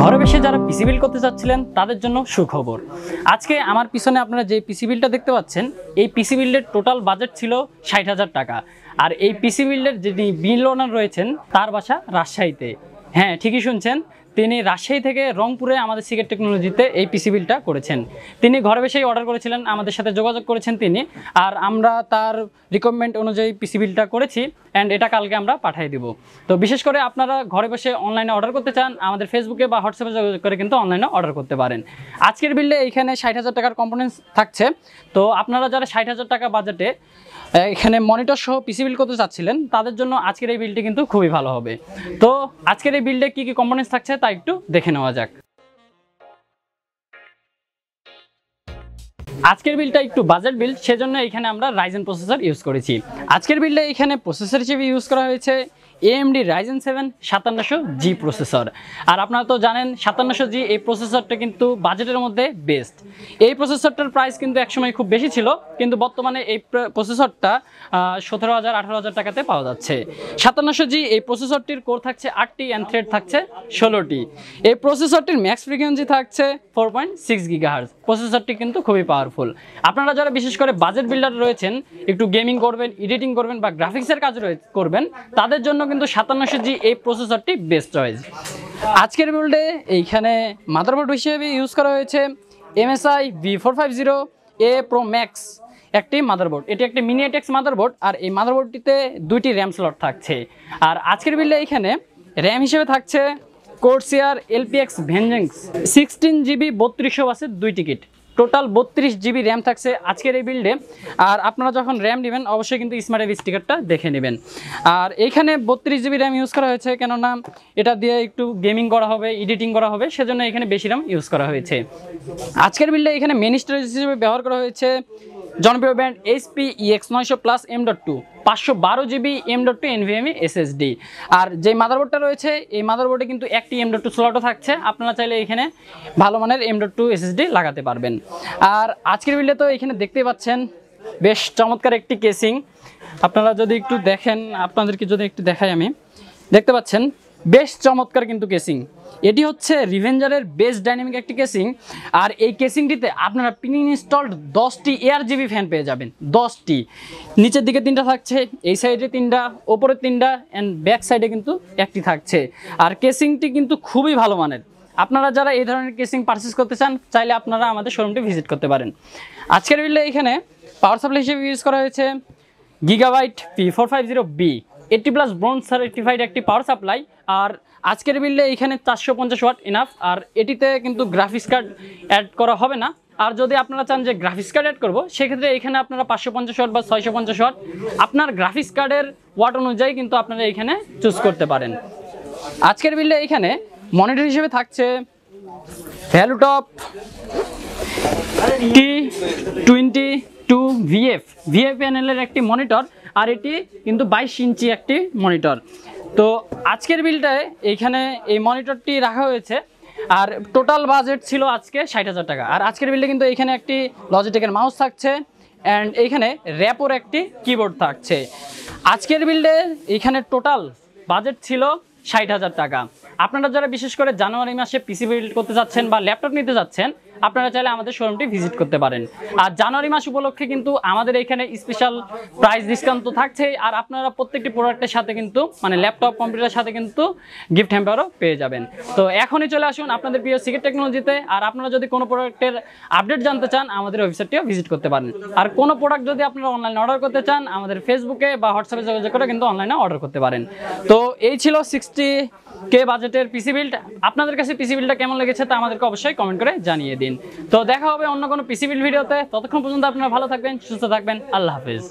ঘরে বসে যারা পিসি বিল্ড করতে চাচ্ছিলেন তাদের জন্য সুখবর। আজকে আমার পিছনে আপনারা যে পিসি বিল্ডটা দেখতে পাচ্ছেন, এই পিসি বিল্ডের টোটাল বাজেট ছিল ৬০,০০০ টাকা। আর এই পিসি বিল্ডের যিনি বিল ওনার রয়েছেন তার বাসা রাজশাহীতে। হ্যাঁ, ঠিকই শুনছেন, তিনি রাজশাহী থেকে রংপুরে আমাদের সিগেট টেকনোলজিতে এই পিসি বিলটা করেছেন। তিনি ঘরে বসেই অর্ডার করেছিলেন, আমাদের সাথে যোগাযোগ করেছেন তিনি, আর আমরা তার রিকোয়ারমেন্ট অনুযায়ী পিসি বিলটা করেছি অ্যান্ড এটা কালকে আমরা পাঠিয়ে দিব। তো বিশেষ করে আপনারা ঘরে বসে অনলাইনে অর্ডার করতে চান, আমাদের ফেসবুকে বা হোয়াটসঅ্যাপে যোগাযোগ করে কিন্তু অনলাইনে অর্ডার করতে পারেন। আজকের বিল্ডে এইখানে ৬০,০০০ টাকার কম্পোনেন্টস থাকছে। তো আপনারা যারা ৬০,০০০ টাকা বাজেটে এখানে মনিটর সহ পিসি বিল্ড করতে চাচ্ছিলেন তাদের জন্য আজকের এই বিলটি কিন্তু খুবই ভালো হবে। তো আজকের এই বিল্ডে কি কি কম্পোনেন্টস থাকছে তা একটু দেখে নেওয়া যাক। আজকের বিলটা একটু বাজেট বিল, সেজন্য এখানে আমরা রাইজেন প্রসেসর ইউজ করেছি। আজকের বিল্ডে এখানে প্রসেসর হিসেবে ইউজ করা হয়েছে AMD Ryzen 7 5700G প্রসেসর। আর আপনারা তো জানেন 5700G এই প্রসেসরটা কিন্তু বাজেটের মধ্যে বেস্ট। এই প্রসেসরটার প্রাইস কিন্তু একসময় খুব বেশি ছিল, কিন্তু বর্তমানে এই প্রসেসরটা 17,০০০ 18,০০০ টাকাতে পাওয়া যাচ্ছে। 5700G এই প্রসেসরটির কোর থাকছে 8টি অ্যান্ড থ্রেড থাকছে 16টি। এই প্রসেসরটির ম্যাক্স ফ্রিকোয়েন্সি থাকছে 4.6 GHz। প্রসেসরটি কিন্তু খুবই পাওয়ারফুল। আপনারা যারা বিশেষ করে বাজেট বিল্ডার রয়েছেন, একটু গেমিং করবেন, এডিটিং করবেন বা গ্রাফিক্সের কাজ করবেন, তাদের জন্য কিন্তু 5700G এই প্রসেসরটি বেস্ট চয়েস। আজকের বিল্ডে এইখানে মাদারবোর্ড হিসেবে ইউজ করা হয়েছে MSI V450A Pro Max একটি মাদারবোর্ড। এটি একটি মিনি এটেক্স মাদারবোর্ড, আর এই মাদারবোর্ডটিতে 2টি র্যাম স্লট থাকছে। আর আজকের বিল্ডে এখানে র্যাম হিসেবে থাকছে Corsair LPX Vengeance 16GB 3200 ওয়াটের 2 টিকিট। টোটাল 32GB র্যাম থাকছে আজকের এই বিল্ডে। আর আপনারা যখন র্যাম নেবেন অবশ্যই কিন্তু স্মার্ট এভ স্টিকারটা দেখে নেবেন। আর এইখানে 32GB র্যাম ইউজ করা হয়েছে, কেননা এটা দিয়ে একটু গেমিং করা হবে, এডিটিং করা হবে, সেজন্য এখানে বেশি র্যাম ইউজ করা হয়েছে। আজকের বিল্ডে এখানে মেন স্টোরেজ হিসেবে ব্যবহার করা হয়েছে জনপ্রিয় brand HP EX900+ M.2 512GB M.2 NVMe SSD। আর যে মাদারবোর্ডটা রয়েছে এই মাদারবোর্ডে কিন্তু একটি M.2 স্লটও থাকছে। আপনারা চাইলে এখানে ভালো মানের M.2 SSD লাগাতে পারবেন। আর আজকের বিল্ডে তো এখানে দেখতেই পাচ্ছেন বেশ চমৎকার একটি কেসিং। আপনারা যদি একটু দেখেন, আপনাদেরকে যদি একটু দেখাই, আমি দেখতে পাচ্ছেন বেশ চমৎকার কিন্তু কেসিং। এটি হচ্ছে রিভেঞ্জারের বেস্ট ডাইনামিক একটি কেসিং। আর এই কেসিংটিতে আপনারা প্রি ইনস্টলড 10টি ARGB ফ্যান পেয়ে যাবেন। 10টি, নিচের দিকে 3টা থাকছে, এই সাইডে 3টা, ওপরে 3টা অ্যান্ড ব্যাক সাইডে কিন্তু একটি থাকছে। আর কেসিংটি কিন্তু খুবই ভালো মানের। আপনারা যারা এই ধরনের কেসিং পারচেস করতে চান চাইলে আপনারা আমাদের শোরুমটি ভিজিট করতে পারেন। আজকের বিল্ডে এখানে পাওয়ার সাপ্লাই হিসেবে ইউজ করা হয়েছে Gigabyte P450B 80+ ব্রোঞ্জ সার্টিফাইড একটি পাওয়ার সাপ্লাই। আর আজকের বিল্ডে এখানে 450 ওয়াট ইনাফ। আর এটিতে কিন্তু গ্রাফিক্স কার্ড অ্যাড করা হবে না। আর যদি আপনারা চান যে গ্রাফিক্স কার্ড অ্যাড করবো, সেক্ষেত্রে এখানে আপনারা 550 ওয়াট বা 650 ওয়াট আপনার গ্রাফিক্স কার্ডের ওয়াট অনুযায়ী কিন্তু আপনারা এখানে চুজ করতে পারেন। আজকের বিল্ডে এখানে মনিটর হিসেবে থাকছে ভ্যালুটপ T22VF প্যানেলের একটি মনিটর। আর এটি কিন্তু 22 ইঞ্চি একটি মনিটর। তো আজকের বিলটায় এইখানে এই মনিটরটি রাখা হয়েছে। আর টোটাল বাজেট ছিল আজকে ৬০,০০০ টাকা। আর আজকের বিল্ডে কিন্তু এখানে একটি লজিটেকের মাউস থাকছে অ্যান্ড এইখানে র্যাপোর একটি কিবোর্ড থাকছে। আজকের বিল্ডে এইখানে টোটাল বাজেট ছিল ৬০,০০০ টাকা। আপনারা যারা বিশেষ করে জানুয়ারি মাসে পিসি বিল্ড করতে যাচ্ছেন বা ল্যাপটপ নিতে যাচ্ছেন, আপনারা চাইলে আমাদের শোরুমটি ভিজিট করতে পারেন। আর জানুয়ারি মাস উপলক্ষে কিন্তু আমাদের এখানে স্পেশাল প্রাইস ডিসকাউন্ট তো থাকছেই। আর আপনারা প্রত্যেকটি প্রোডাক্টের সাথে কিন্তু মানে ল্যাপটপ কম্পিউটারের সাথে কিন্তু গিফট হ্যাম্পারও পেয়ে যাবেন। তো এখনই চলে আসুন আপনাদের প্রিয় সিগেট টেকনোলজিতে। আর আপনারা যদি কোনো প্রোডাক্টের আপডেট জানতে চান আমাদের ওয়েবসাইটটিও ভিজিট করতে পারেন। আর কোনো প্রোডাক্ট যদি আপনারা অনলাইনে অর্ডার করতে চান আমাদের ফেসবুকে বা হোয়াটসঅ্যাপে যোগাযোগ করে কিন্তু অনলাইনে অর্ডার করতে পারেন। তো এই ছিল 60K বাজেটের পিসি বিল্ড। আপনাদের কাছে পিসি বিল্ডটা কেমন লেগেছে তা আমাদেরকে অবশ্যই কমেন্ট করে জানিয়ে দিন। তো দেখা হবে অন্য কোনো পিসি বিল্ড ভিডিওতে। ততক্ষণ পর্যন্ত আপনারা ভালো থাকবেন, সুস্থ থাকবেন। আল্লাহ হাফেজ।